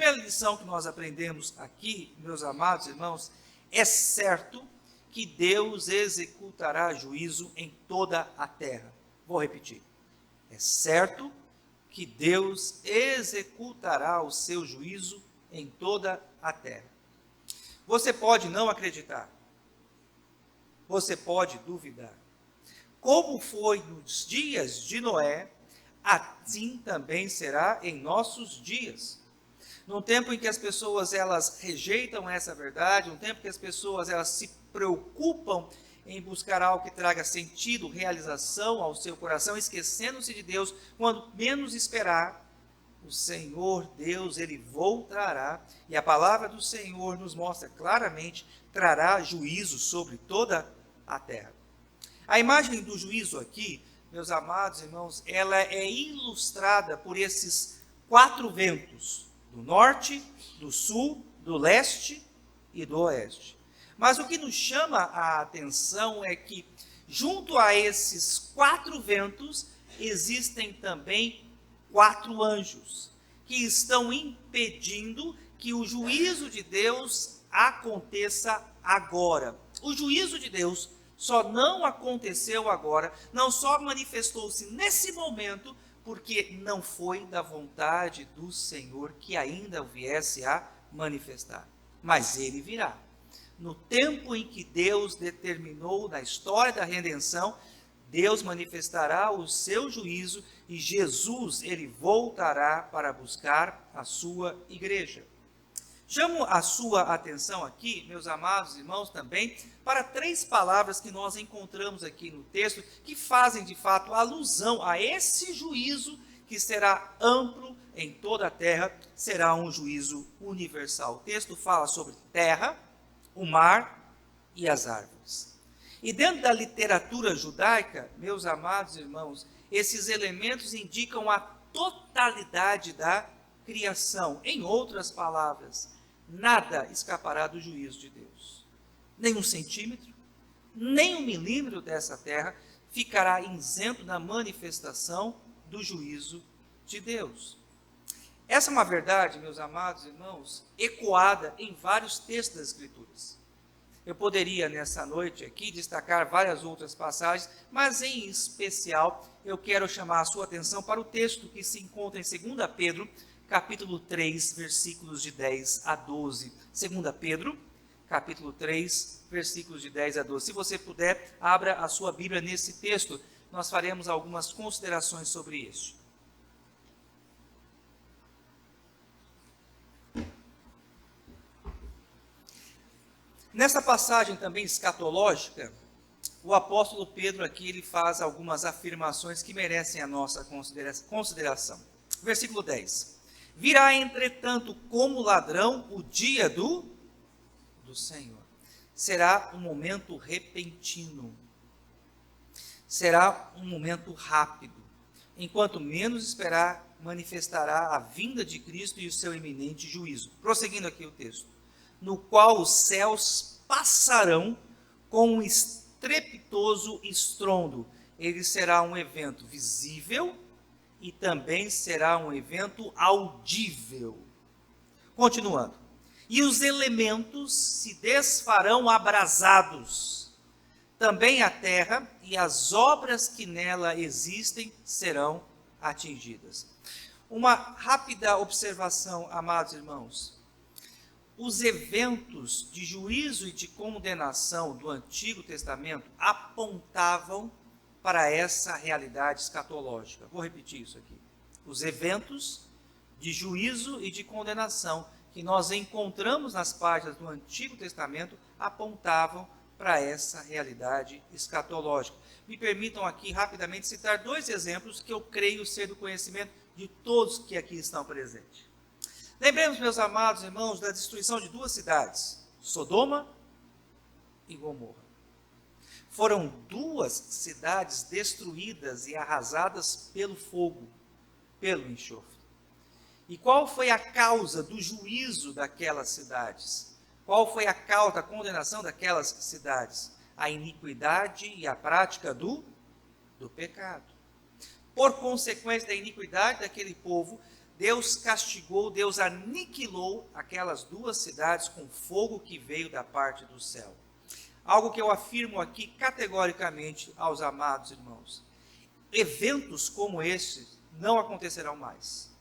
primeira lição que nós aprendemos aqui, meus amados irmãos, é certo que Deus executará juízo em toda a terra. Vou repetir. É certo que Deus executará o seu juízo em toda a terra. Você pode não acreditar. Você pode duvidar. Como foi nos dias de Noé, assim também será em nossos dias. Num tempo em que as pessoas elas rejeitam essa verdade, num tempo que as pessoas elas se preocupam em buscar algo que traga sentido, realização ao seu coração, esquecendo-se de Deus, quando menos esperar, o Senhor Deus, Ele voltará, e a palavra do Senhor nos mostra claramente, trará juízo sobre toda a terra. A imagem do juízo aqui, meus amados irmãos, ela é ilustrada por esses 4 ventos, do norte, do sul, do leste e do oeste. Mas o que nos chama a atenção é que, junto a esses 4 ventos, existem também 4 anjos, que estão impedindo que o juízo de Deus aconteça agora. O juízo de Deus só não aconteceu agora, não só manifestou-se nesse momento, porque não foi da vontade do Senhor que ainda viesse a manifestar. Mas ele virá. No tempo em que Deus determinou na história da redenção, Deus manifestará o seu juízo e Jesus, ele voltará para buscar a sua igreja. Chamo a sua atenção aqui, meus amados irmãos, também, para 3 palavras que nós encontramos aqui no texto, que fazem de fato alusão a esse juízo que será amplo em toda a terra, será um juízo universal. O texto fala sobre terra, o mar e as árvores. E dentro da literatura judaica, meus amados irmãos, esses elementos indicam a totalidade da criação. Em outras palavras, nada escapará do juízo de Deus. Nem 1 centímetro, nem 1 milímetro dessa terra ficará isento da manifestação do juízo de Deus. Essa é uma verdade, meus amados irmãos, ecoada em vários textos das Escrituras. Eu poderia, nessa noite aqui, destacar várias outras passagens, mas em especial eu quero chamar a sua atenção para o texto que se encontra em 2 Pedro, capítulo 3, versículos de 10 a 12. 2 Pedro, capítulo 3, versículos de 10 a 12. Se você puder, abra a sua Bíblia nesse texto. Nós faremos algumas considerações sobre este. Nessa passagem também escatológica, o apóstolo Pedro aqui ele faz algumas afirmações que merecem a nossa consideração. Versículo 10. Virá, entretanto, como ladrão o dia do Senhor. Será um momento repentino. Será um momento rápido. Enquanto menos esperar, manifestará a vinda de Cristo e o seu iminente juízo. Prosseguindo aqui o texto. No qual os céus passarão com um estrepitoso estrondo. Ele será um evento visível e também será um evento audível. Continuando. E os elementos se desfarão abrasados. Também a terra e as obras que nela existem serão atingidas. Uma rápida observação, amados irmãos. Os eventos de juízo e de condenação do Antigo Testamento apontavam para essa realidade escatológica. Vou repetir isso aqui. Os eventos de juízo e de condenação que nós encontramos nas páginas do Antigo Testamento apontavam para essa realidade escatológica. Me permitam aqui rapidamente citar 2 exemplos que eu creio ser do conhecimento de todos que aqui estão presentes. Lembremos, meus amados irmãos, da destruição de 2 cidades, Sodoma e Gomorra. Foram 2 cidades destruídas e arrasadas pelo fogo, pelo enxofre. E qual foi a causa do juízo daquelas cidades? Qual foi a causa da condenação daquelas cidades? A iniquidade e a prática do pecado. Por consequência da iniquidade daquele povo, Deus castigou, Deus aniquilou aquelas duas cidades com fogo que veio da parte do céu. Algo que eu afirmo aqui categoricamente aos amados irmãos: eventos como esses não acontecerão mais.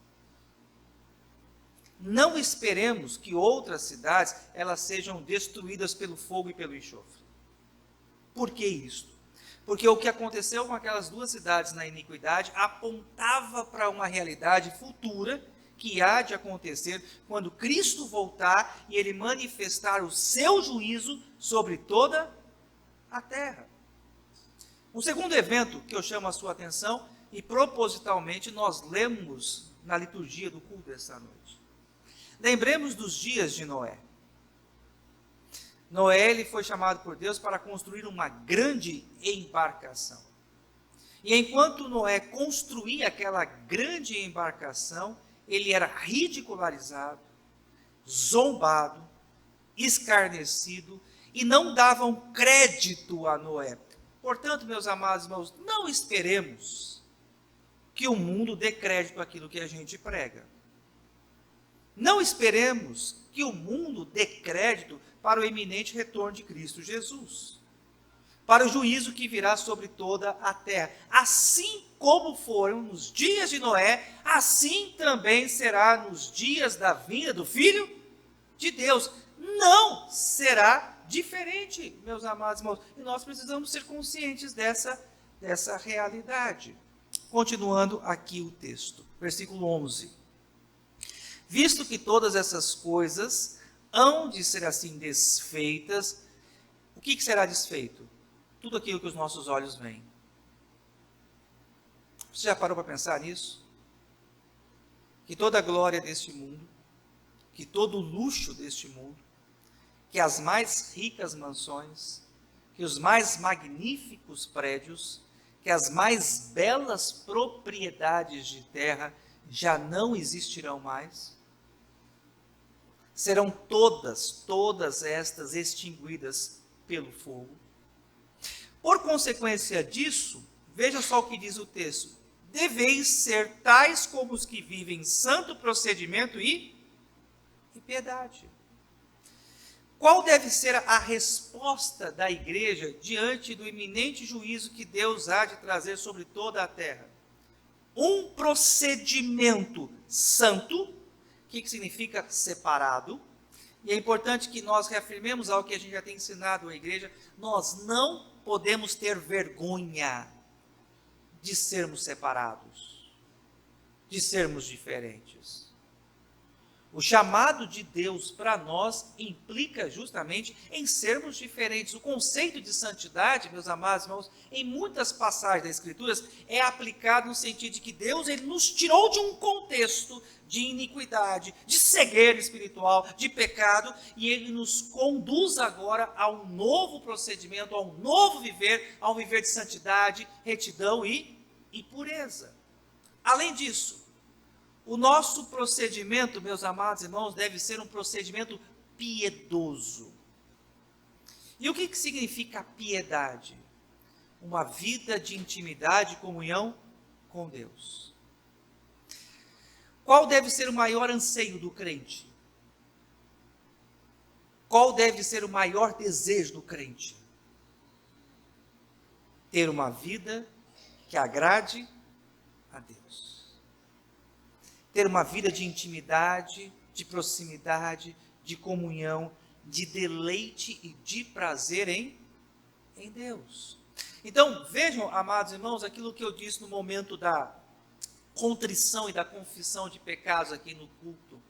Não esperemos que outras cidades elas sejam destruídas pelo fogo e pelo enxofre. Por que isto? Porque o que aconteceu com aquelas duas cidades na iniquidade apontava para uma realidade futura que há de acontecer quando Cristo voltar e ele manifestar o seu juízo sobre toda a terra. Um segundo evento que eu chamo a sua atenção, e propositalmente nós lemos na liturgia do culto desta noite. Lembremos dos dias de Noé. Noé ele foi chamado por Deus para construir uma grande embarcação. E enquanto Noé construía aquela grande embarcação, ele era ridicularizado, zombado, escarnecido, e não davam crédito a Noé. Portanto, meus amados irmãos, não esperemos que o mundo dê crédito àquilo que a gente prega. Não esperemos que o mundo dê crédito para o iminente retorno de Cristo Jesus, para o juízo que virá sobre toda a terra. Assim como foram nos dias de Noé, assim também será nos dias da vinda do Filho de Deus. Não será diferente, meus amados irmãos. E nós precisamos ser conscientes dessa realidade. Continuando aqui o texto, versículo 11. Visto que todas essas coisas hão de ser assim desfeitas, o que será desfeito? Tudo aquilo que os nossos olhos veem. Você já parou para pensar nisso? Que toda a glória deste mundo, que todo o luxo deste mundo, que as mais ricas mansões, que os mais magníficos prédios, que as mais belas propriedades de terra já não existirão mais? Serão todas estas extinguidas pelo fogo. Por consequência disso, veja só o que diz o texto: deveis ser tais como os que vivem santo procedimento e piedade. Qual deve ser a resposta da igreja diante do iminente juízo que Deus há de trazer sobre toda a terra? Um procedimento santo, que significa separado, e é importante que nós reafirmemos algo que a gente já tem ensinado à igreja: nós não podemos ter vergonha de sermos separados, de sermos diferentes. O chamado de Deus para nós implica justamente em sermos diferentes. O conceito de santidade, meus amados irmãos, em muitas passagens das Escrituras, é aplicado no sentido de que Deus ele nos tirou de um contexto de iniquidade, de cegueira espiritual, de pecado, e ele nos conduz agora a um novo procedimento, a um novo viver, a um viver de santidade, retidão e pureza. Além disso, o nosso procedimento, meus amados irmãos, deve ser um procedimento piedoso. E o que significa piedade? Uma vida de intimidade e comunhão com Deus. Qual deve ser o maior anseio do crente? Qual deve ser o maior desejo do crente? Ter uma vida que agrade a Deus. Ter uma vida de intimidade, de proximidade, de comunhão, de deleite e de prazer em Deus. Então, vejam, amados irmãos, aquilo que eu disse no momento da contrição e da confissão de pecados aqui no culto.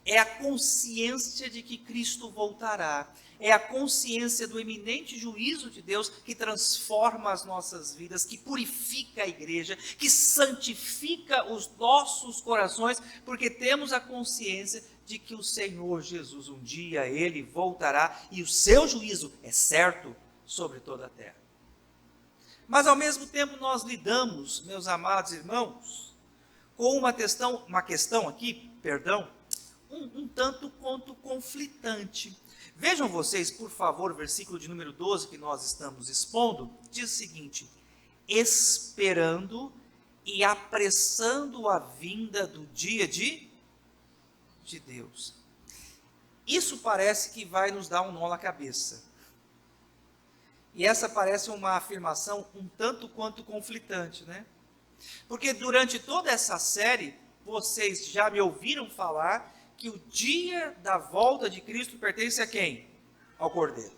É a consciência de que Cristo voltará. É a consciência do iminente juízo de Deus que transforma as nossas vidas, que purifica a igreja, que santifica os nossos corações, porque temos a consciência de que o Senhor Jesus, um dia, Ele voltará e o seu juízo é certo sobre toda a terra. Mas, ao mesmo tempo, nós lidamos, meus amados irmãos, com uma questão aqui, um tanto quanto conflitante. Vejam vocês, por favor, o versículo de número 12 que nós estamos expondo, diz o seguinte: esperando e apressando a vinda do dia de Deus. Isso parece que vai nos dar um nó na cabeça. E essa parece uma afirmação um tanto quanto conflitante, né? Porque durante toda essa série, vocês já me ouviram falar que o dia da volta de Cristo pertence a quem? Ao Cordeiro.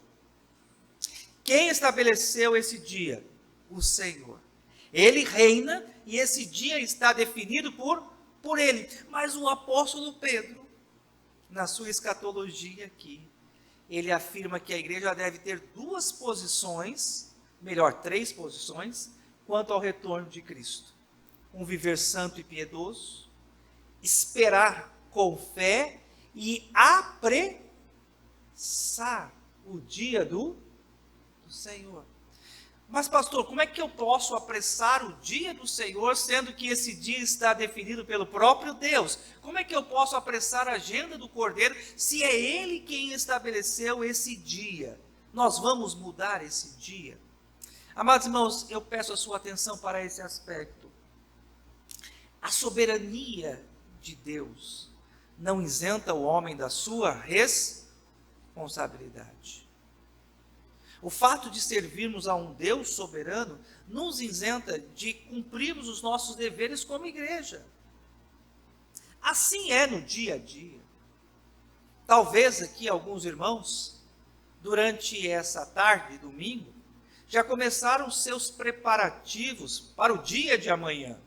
Quem estabeleceu esse dia? O Senhor. Ele reina e esse dia está definido por ele. Mas o apóstolo Pedro, na sua escatologia aqui, ele afirma que a igreja deve ter duas posições, melhor, três posições, quanto ao retorno de Cristo. Um viver santo e piedoso, esperar com fé e apressar o dia do Senhor. Mas pastor, como é que eu posso apressar o dia do Senhor, sendo que esse dia está definido pelo próprio Deus? Como é que eu posso apressar a agenda do Cordeiro, se é Ele quem estabeleceu esse dia? Nós vamos mudar esse dia? Amados irmãos, eu peço a sua atenção para esse aspecto. A soberania de Deus não isenta o homem da sua responsabilidade. O fato de servirmos a um Deus soberano nos isenta de cumprirmos os nossos deveres como igreja. Assim é no dia a dia. Talvez aqui alguns irmãos, durante essa tarde, domingo, já começaram os seus preparativos para o dia de amanhã.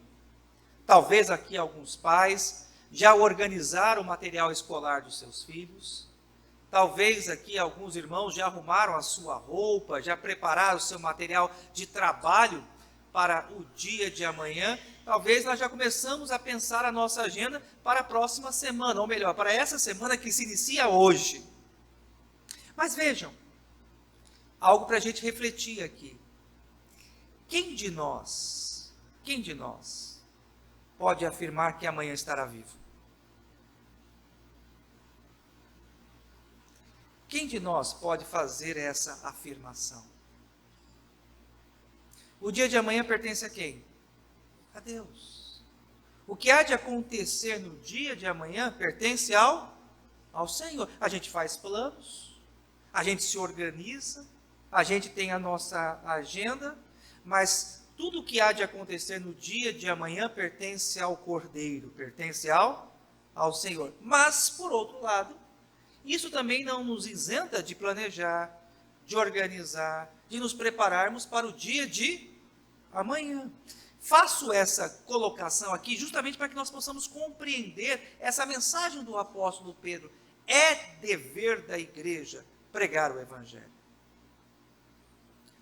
Talvez aqui alguns pais já organizaram o material escolar dos seus filhos. Talvez aqui alguns irmãos já arrumaram a sua roupa, já prepararam o seu material de trabalho para o dia de amanhã. Talvez nós já começamos a pensar a nossa agenda para a próxima semana, ou melhor, para essa semana que se inicia hoje. Mas vejam, algo para a gente refletir aqui. Quem de nós pode afirmar que amanhã estará vivo? Quem de nós pode fazer essa afirmação? O dia de amanhã pertence a quem? A Deus. O que há de acontecer no dia de amanhã pertence ao Senhor. A gente faz planos, a gente se organiza, a gente tem a nossa agenda, mas tudo o que há de acontecer no dia de amanhã pertence ao Cordeiro, pertence ao Senhor. Mas, por outro lado, isso também não nos isenta de planejar, de organizar, de nos prepararmos para o dia de amanhã. Faço essa colocação aqui justamente para que nós possamos compreender essa mensagem do apóstolo Pedro. É dever da igreja pregar o Evangelho.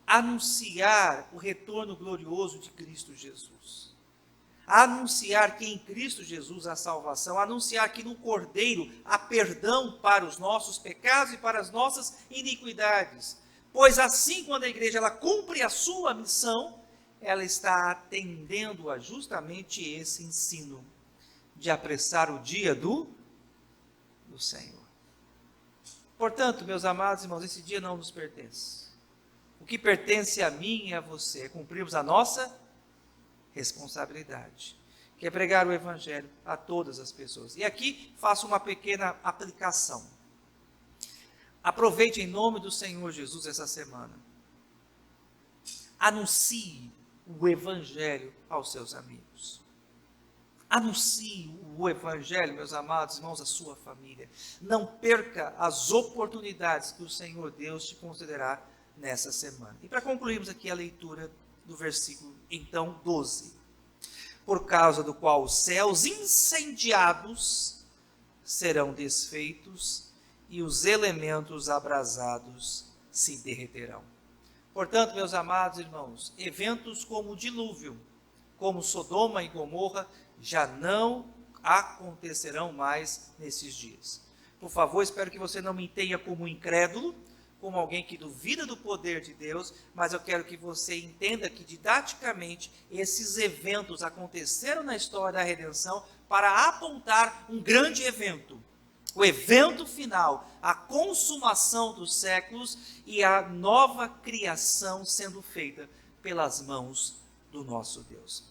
Anunciar o retorno glorioso de Cristo Jesus. Anunciar que em Cristo Jesus há salvação, anunciar que no Cordeiro há perdão para os nossos pecados e para as nossas iniquidades. Pois assim, quando a igreja ela cumpre a sua missão, ela está atendendo a justamente esse ensino de apressar o dia do Senhor. Portanto, meus amados irmãos, esse dia não nos pertence. O que pertence a mim e a você é cumprirmos a nossa responsabilidade, que é pregar o Evangelho a todas as pessoas. E aqui faço uma pequena aplicação. Aproveite em nome do Senhor Jesus essa semana. Anuncie o Evangelho aos seus amigos. Anuncie o Evangelho, meus amados irmãos, à sua família. Não perca as oportunidades que o Senhor Deus te concederá nessa semana. E para concluirmos aqui a leitura do versículo, então, 12. Por causa do qual os céus incendiados serão desfeitos e os elementos abrasados se derreterão. Portanto, meus amados irmãos, eventos como o dilúvio, como Sodoma e Gomorra, já não acontecerão mais nesses dias. Por favor, espero que você não me tenha como incrédulo, como alguém que duvida do poder de Deus, mas eu quero que você entenda que didaticamente esses eventos aconteceram na história da redenção para apontar um grande evento. O evento final, a consumação dos séculos e a nova criação sendo feita pelas mãos do nosso Deus.